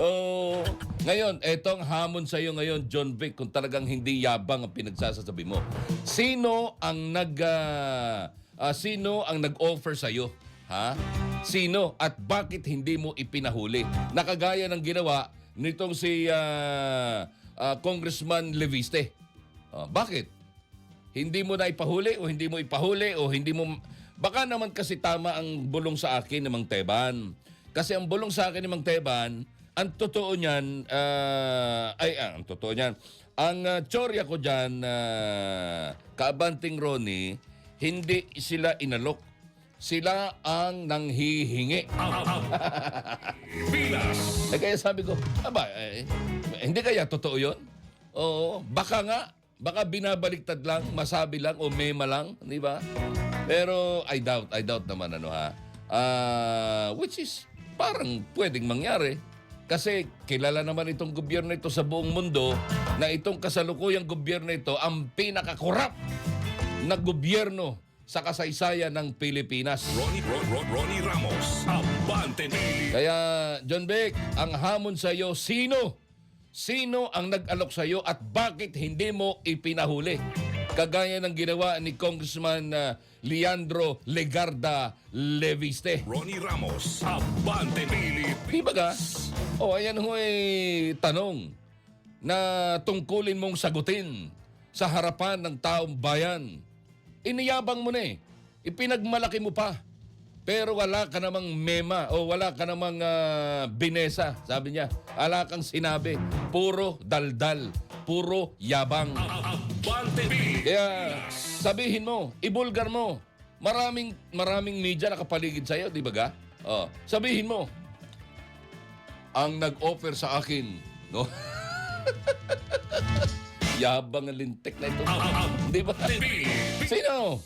Oh, ngayon, etong hamon sa iyo ngayon, John Vic, kung talagang hindi yabang ang pinagsasabi mo. Sino ang nag-offer sa iyo? Ha? Sino at bakit hindi mo ipinahuli? Nakagaya ng ginawa nitong si Congressman Leviste. Bakit? Hindi mo na ipahuli o hindi mo ipahuli o hindi mo... Baka naman kasi tama ang bulong sa akin ni Mang Teban. Kasi ang bulong sa akin ni Mang Teban, ang totoo niyan, ang totoo niyan, ang tsorya ko dyan, Kaabanting Ronnie, hindi sila inalok. Sila ang nanghihingi. Kaya sabi ko, hindi kaya totoo yun? Oo, baka nga. Baka binabaliktad lang, masabi lang, o mema lang, di ba? Pero I doubt naman which is parang pwedeng mangyari. Kasi kilala naman itong gobyerno ito sa buong mundo na itong kasalukuyang gobyerno ito ang pinakakorap na gobyerno sa kasaysayan ng Pilipinas. Ronnie Ramos, Abante. Kaya, John Vic, ang hamon sa iyo, sino? Sino ang nag-alok sa iyo at bakit hindi mo ipinahuli? Kagaya ng ginawa ni Congressman Leandro Legarda Leviste. Ronnie Ramos, Abante Pilipinas. Di ba ka? Ayan ho tanong na tungkulin mong sagutin sa harapan ng taong bayan. Iniyabang mo na ipinagmalaki mo pa. Pero wala ka namang mema o wala ka namang binesa, sabi niya. Wala kang sinabi. Puro daldal, puro yabang. Kaya sabihin mo, ibulgar mo. Maraming media nakapaligid sa'yo, di ba ga? Sabihin mo, ang nag-offer sa akin, no? Yabang ang lintik na ito. Di ba? Sino?